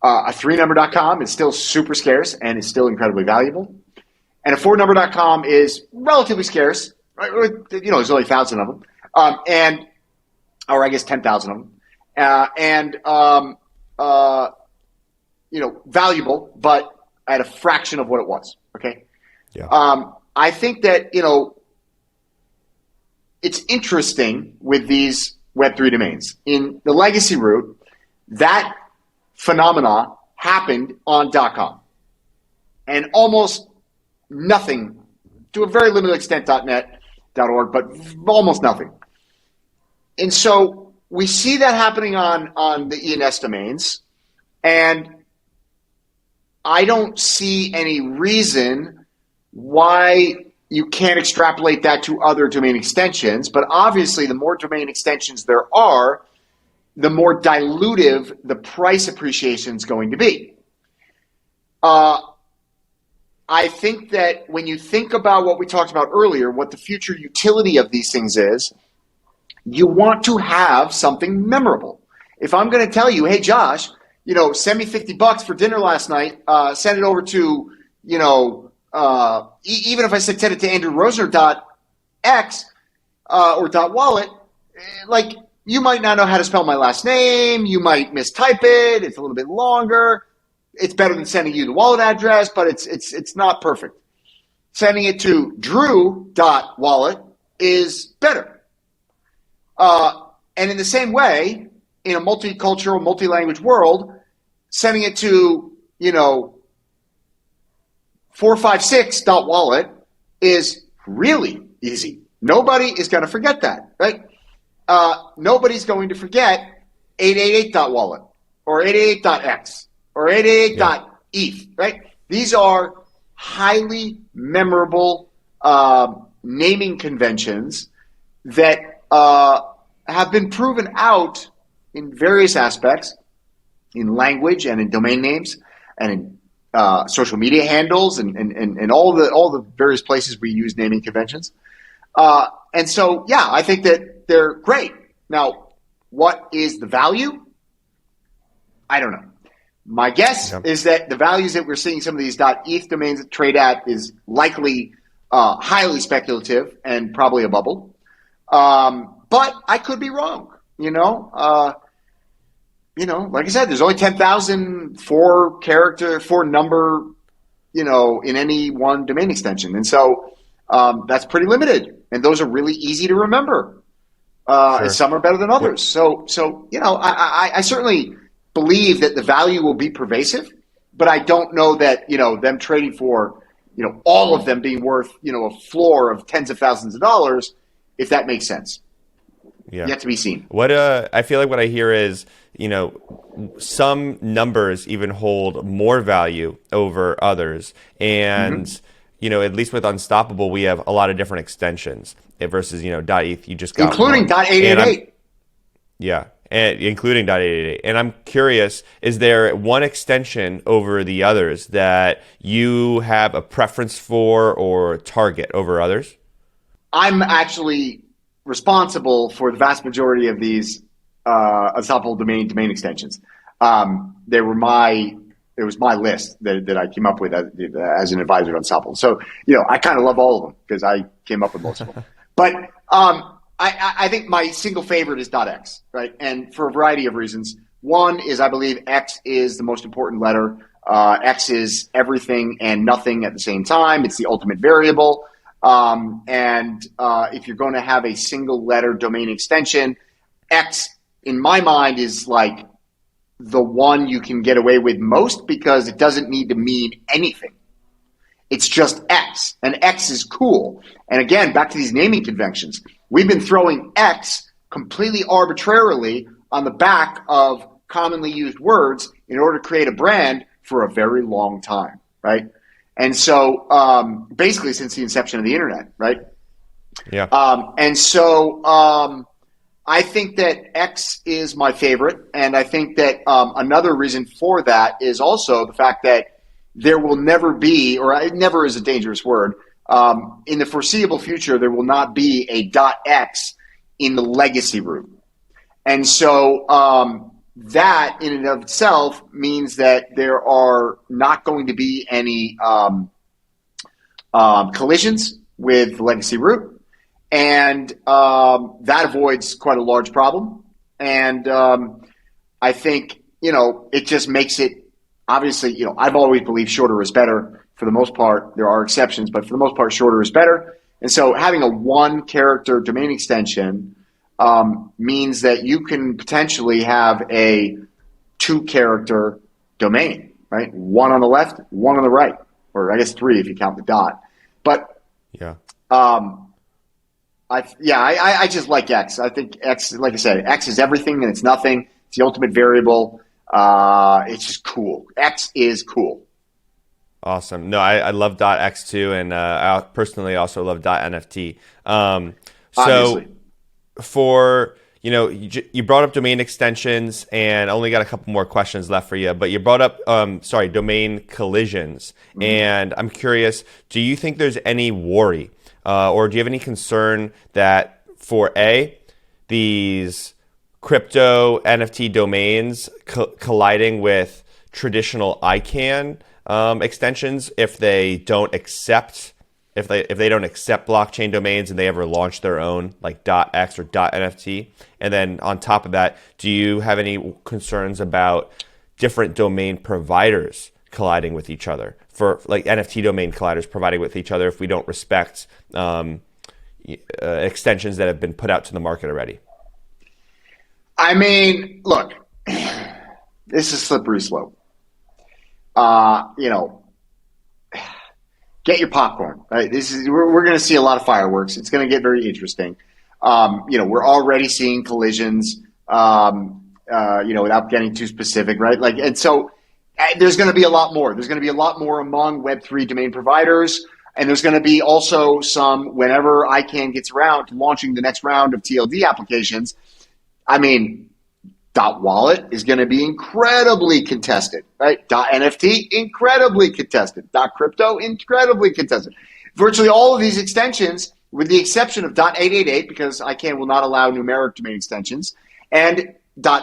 A 3number.com is still super scarce and is still incredibly valuable. And a 4number.com is relatively scarce. Right? There's only 1,000 of them. Or I guess 10,000 of them. Valuable, but at a fraction of what it was. Okay. Yeah. I think that, it's interesting with these Web3 domains. In the legacy route, that phenomena happened on .com. And almost nothing, to a very limited extent, .net, .org, but almost nothing. And so we see that happening on the ENS domains, and I don't see any reason why you can't extrapolate that to other domain extensions. But obviously, the more domain extensions there are, the more dilutive the price appreciation is going to be. I think that when you think about what we talked about earlier, what the future utility of these things is, you want to have something memorable. If I'm going to tell you, hey, Josh, send me $50 for dinner last night, send it over to, even if I send it to Andrew Rosener .x or .wallet, you might not know how to spell my last name. You might mistype it. It's a little bit longer. It's better than sending you the wallet address, but it's not perfect. Sending it to Drew.wallet is better. And in the same way, in a multicultural, multi-language world, sending it to, 456.wallet is really easy. Nobody is going to forget that, right? Nobody's going to forget 888.wallet or 888.x or 888.eth, right? These are highly memorable naming conventions that have been proven out in various aspects, in language and in domain names and in social media handles and all the various places we use naming conventions. And so, yeah, I think that they're great. Now, what is the value? I don't know. My guess is that the values that we're seeing some of these .eth domains trade at is likely highly speculative and probably a bubble. But I could be wrong, like I said, there's only 10,000 four number, in any one domain extension. And so that's pretty limited. And those are really easy to remember. And some are better than others. So I certainly believe that the value will be pervasive, but I don't know that, them trading for, all of them being worth, a floor of tens of thousands of dollars, if that makes sense. Yeah. Yet to be seen. What I feel like what I hear is, some numbers even hold more value over others. And, at least with Unstoppable, we have a lot of different extensions versus, .eth, you just got including one. .888. Yeah, and including .888. And I'm curious, is there one extension over the others that you have a preference for or target over others? I'm actually responsible for the vast majority of these Unstoppable domain extensions. It was my list that I came up with as an advisor to Unstoppable. So, I kind of love all of them because I came up with most of them. But I think my single favorite is .x, right? And for a variety of reasons. One is I believe X is the most important letter. X is everything and nothing at the same time. It's the ultimate variable. If you're going to have a single letter domain extension, X, in my mind, is like the one you can get away with most because it doesn't need to mean anything. It's just X, and X is cool. And again, back to these naming conventions, we've been throwing X completely arbitrarily on the back of commonly used words in order to create a brand for a very long time, right? And so basically since the inception of the internet, right? Yeah. I think that X is my favorite. And I think that another reason for that is also the fact that there will never be, or never is a dangerous word, in the foreseeable future, there will not be a .x in the legacy root. And so that in and of itself means that there are not going to be any collisions with the legacy root, and that avoids quite a large problem. And I think it just makes it obviously. I've always believed shorter is better. For the most part, there are exceptions, but for the most part, shorter is better. And so having a one-character domain extension means that you can potentially have a two-character domain, right? One on the left, one on the right, or I guess three if you count the dot. But yeah, I just like X. I think X, like I said, X is everything and it's nothing. It's the ultimate variable. It's just cool. X is cool. Awesome. No, I love .x too, and I personally also love .nft. Obviously. For you brought up domain extensions, and I only got a couple more questions left for you. But you brought up domain collisions, and I'm curious: do you think there's any worry, or do you have any concern that for these crypto NFT domains colliding with traditional ICANN extensions if they don't accept blockchain domains and they ever launch their own like .x or .nft? And then on top of that, do you have any concerns about different domain providers colliding with each other, for like NFT domain colliders providing with each other if we don't respect extensions that have been put out to the market already? I mean, look, this is slippery slope. get your popcorn. Right? We're going to see a lot of fireworks. It's going to get very interesting. We're already seeing collisions. Without getting too specific, right? And so there's going to be a lot more. There's going to be a lot more among Web3 domain providers. And there's going to be also some, whenever ICANN gets around to launching the next round of TLD applications, .wallet is going to be incredibly contested, right? .nft, incredibly contested. .crypto, incredibly contested. Virtually all of these extensions, with the exception of .888, because ICANN will not allow numeric domain extensions, and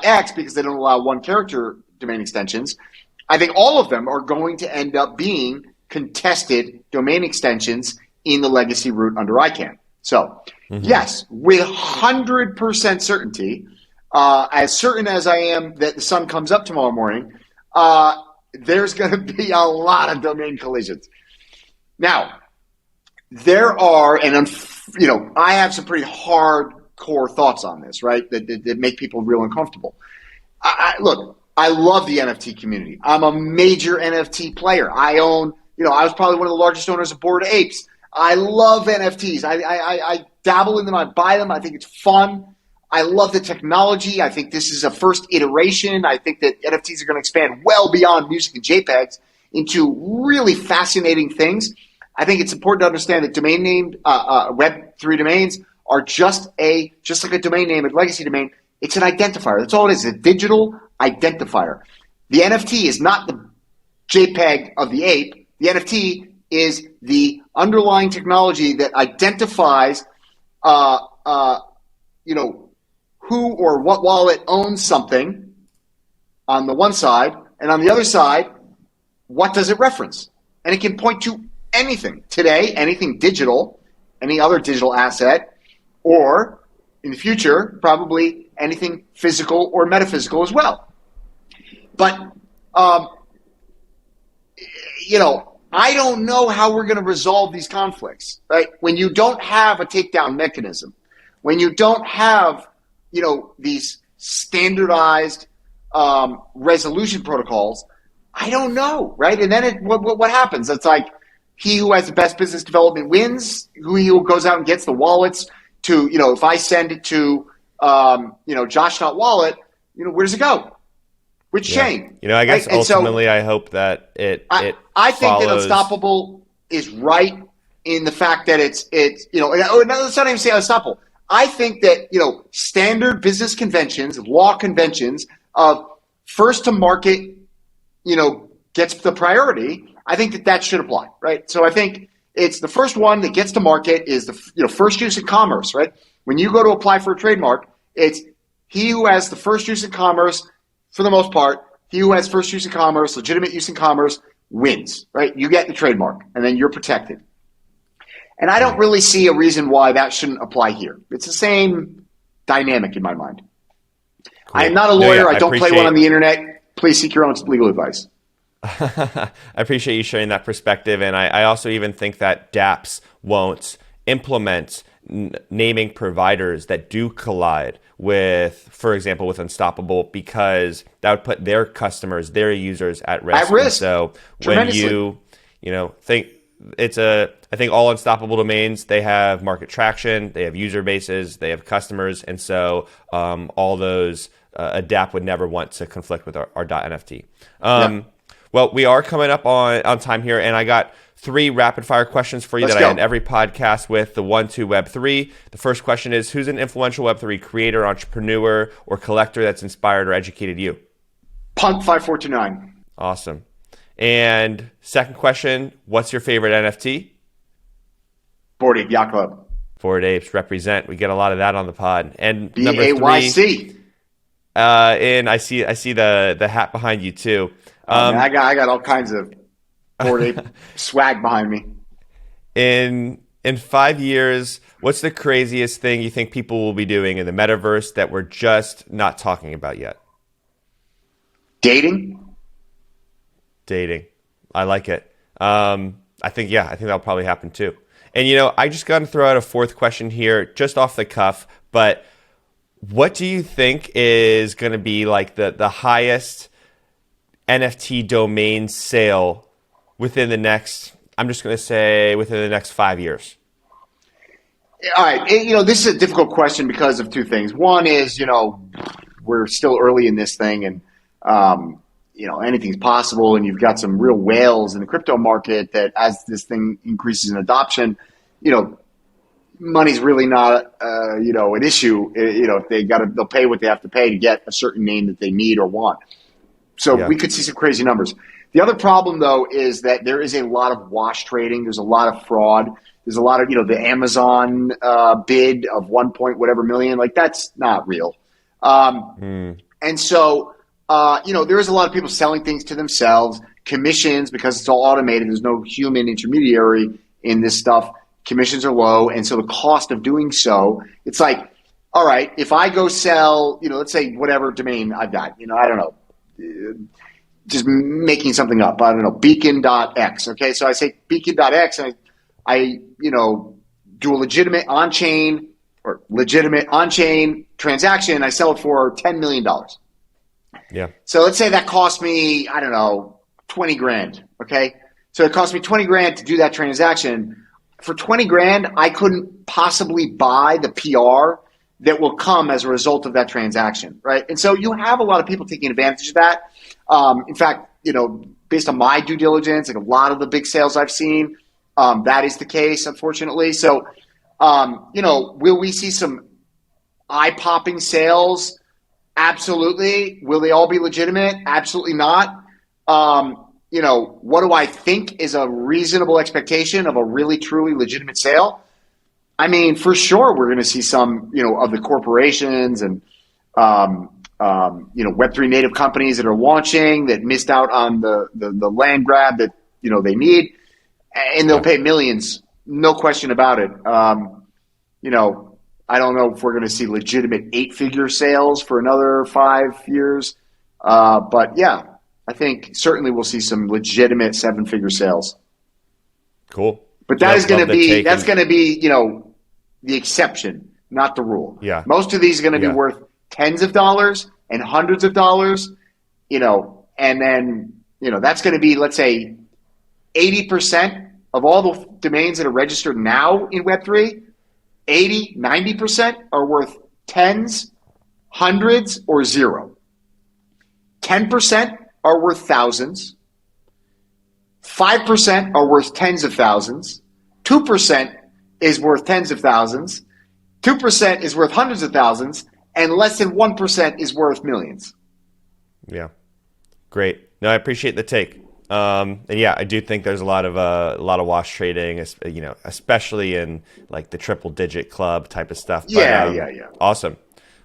.x, because they don't allow one-character domain extensions, I think all of them are going to end up being contested domain extensions in the legacy route under ICANN. So, yes, with 100% certainty, as certain as I am that the sun comes up tomorrow morning, there's going to be a lot of domain collisions. Now, there are, I have some pretty hardcore thoughts on this, right, that make people real uncomfortable. Look, I love the NFT community. I'm a major NFT player. I own, I was probably one of the largest owners of Bored Apes. I love NFTs. I dabble in them. I buy them. I think it's fun. I love the technology. I think this is a first iteration. I think that NFTs are going to expand well beyond music and JPEGs into really fascinating things. I think it's important to understand that domain named Web3 domains are just like a domain name, a legacy domain. It's an identifier. That's all it is, a digital identifier. The NFT is not the JPEG of the ape. The NFT is the underlying technology that identifies, who or what wallet owns something on the one side, and on the other side, what does it reference? And it can point to anything. Today, anything digital, any other digital asset, or in the future, probably anything physical or metaphysical as well. But, I don't know how we're going to resolve these conflicts, right? When you don't have a takedown mechanism, when you don't have, these standardized resolution protocols, I don't know, right? And then what happens? It's like he who has the best business development wins, who goes out and gets the wallets to, if I send it to, Josh.wallet, where does it go? Which chain? I guess right? Ultimately I hope that I think that Unstoppable is right in the fact that it's let's not even say Unstoppable. I think that, standard business conventions, law conventions of first to market, gets the priority. I think that should apply, right? So I think it's the first one that gets to market is the, first use in commerce, right? When you go to apply for a trademark, it's he who has the first use in commerce, for the most part, he who has first use in commerce, legitimate use in commerce, wins, right? You get the trademark, and then you're protected. And I don't really see a reason why that shouldn't apply here. It's the same dynamic in my mind. Cool. I am not a lawyer. I don't play one on the internet. Please seek your own legal advice. I appreciate you sharing that perspective. And I also even think that dApps won't implement naming providers that do collide with, for example, with Unstoppable, because that would put their customers, their users at risk. At risk. And so when you think I think all Unstoppable domains, they have market traction, they have user bases, they have customers, and so all those a dApp would never want to conflict with our .nft. Well, we are coming up on time here, and I got 3 rapid fire questions for you I end every podcast with. The 1, 2, Web3. The first question is, who's an influential Web3 creator, entrepreneur, or collector that's inspired or educated you? Punk5429. Awesome. And second question, what's your favorite NFT? Bored Ape Yacht Club. Bored Apes represent. We get a lot of that on the pod. And BAYC. And I see the hat behind you too. I got all kinds of Bored Ape swag behind me. In 5 years, what's the craziest thing you think people will be doing in the metaverse that we're just not talking about yet? Dating. I like it. I think that'll probably happen too. And I just got to throw out a fourth question here, just off the cuff. But what do you think is going to be like the highest NFT domain sale within the next, I'm just going to say within the next 5 years? All right. This is a difficult question because of two things. One is, we're still early in this thing, and anything's possible, and you've got some real whales in the crypto market that as this thing increases in adoption, money's really not, an issue. If they'll pay what they have to pay to get a certain name that they need or want. So we could see some crazy numbers. The other problem, though, is that there is a lot of wash trading. There's a lot of fraud. There's a lot of, the Amazon bid of 1 point whatever million. Like, that's not real. And so, there is a lot of people selling things to themselves, commissions, because it's all automated. There's no human intermediary in this stuff. Commissions are low. And so the cost of doing so, it's like, all right, if I go sell, let's say whatever domain I've got, I don't know, just making something up. I don't know, beacon.x. Okay. So I say beacon.x and I do a legitimate on-chain transaction. I sell it for $10 million. Yeah. So let's say that cost me, I don't know, 20 grand. Okay. So it cost me 20 grand to do that transaction. For 20 grand, I couldn't possibly buy the PR that will come as a result of that transaction. Right. And so you have a lot of people taking advantage of that. In fact, based on my due diligence, like a lot of the big sales I've seen, that is the case, unfortunately. So, will we see some eye-popping sales? Absolutely. Will they all be legitimate? Absolutely not. What do I think is a reasonable expectation of a really, truly legitimate sale? I mean, for sure, we're going to see some, of the corporations and, Web3 native companies that are launching that missed out on the land grab that, they need. And they'll pay millions, no question about it. I don't know if we're going to see legitimate 8-figure sales for another 5 years. But yeah, I think certainly we'll see some legitimate 7-figure sales. Cool. But that's going to be, the exception, not the rule. Yeah. Most of these are going to be worth tens of dollars and hundreds of dollars, and then, that's going to be, let's say, 80% of all the domains that are registered now in Web3, 80, 90% are worth tens, hundreds, or zero. 10% are worth thousands. 5% are worth tens of thousands. 2% is worth tens of thousands. 2% is worth hundreds of thousands. And less than 1% is worth millions. Yeah. Great. No, I appreciate the take. And yeah, I do think there's a lot of wash trading, especially in like the triple digit club type of stuff. Yeah. Awesome.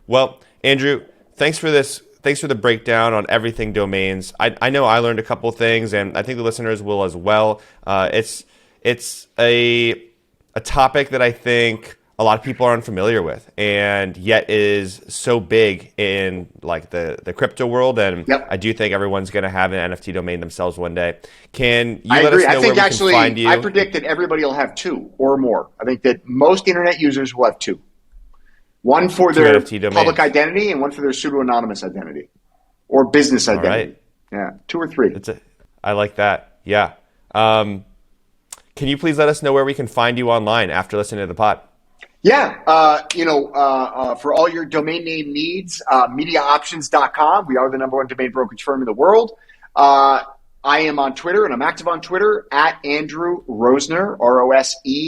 Well, Andrew, thanks for this. Thanks for the breakdown on everything domains. I know I learned a couple of things, and I think the listeners will as well. It's a topic that I think a lot of people are unfamiliar with, and yet is so big in like the crypto world. And I do think everyone's going to have an NFT domain themselves one day. Can you let us know where we can find you? I predict that everybody will have 2 or more. I think that most internet users will have 2. One for their public identity and one for their pseudo-anonymous identity or business identity. All right. Yeah, 2 or 3. I like that. Yeah. Can you please let us know where we can find you online after listening to the pod? Yeah, for all your domain name needs, mediaoptions.com. We are the #1 domain brokerage firm in the world. I am on Twitter, and I'm active on Twitter at Andrew Rosener, Rosener.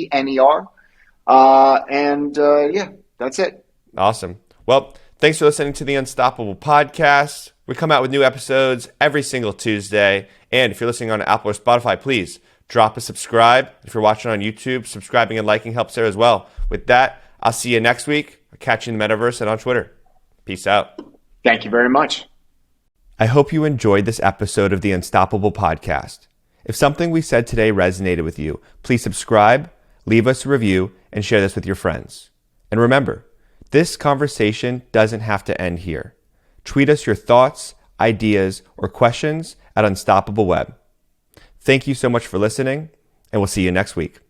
Yeah, that's it. Awesome. Well, thanks for listening to the Unstoppable podcast. We come out with new episodes every single Tuesday. And if you're listening on Apple or Spotify, please drop a subscribe. If you're watching on YouTube, subscribing and liking helps there as well. With that, I'll see you next week. I'll catch you in the Metaverse and on Twitter. Peace out. Thank you very much. I hope you enjoyed this episode of the Unstoppable podcast. If something we said today resonated with you, please subscribe, leave us a review, and share this with your friends. And remember, this conversation doesn't have to end here. Tweet us your thoughts, ideas, or questions at Unstoppable Web. Thank you so much for listening, and we'll see you next week.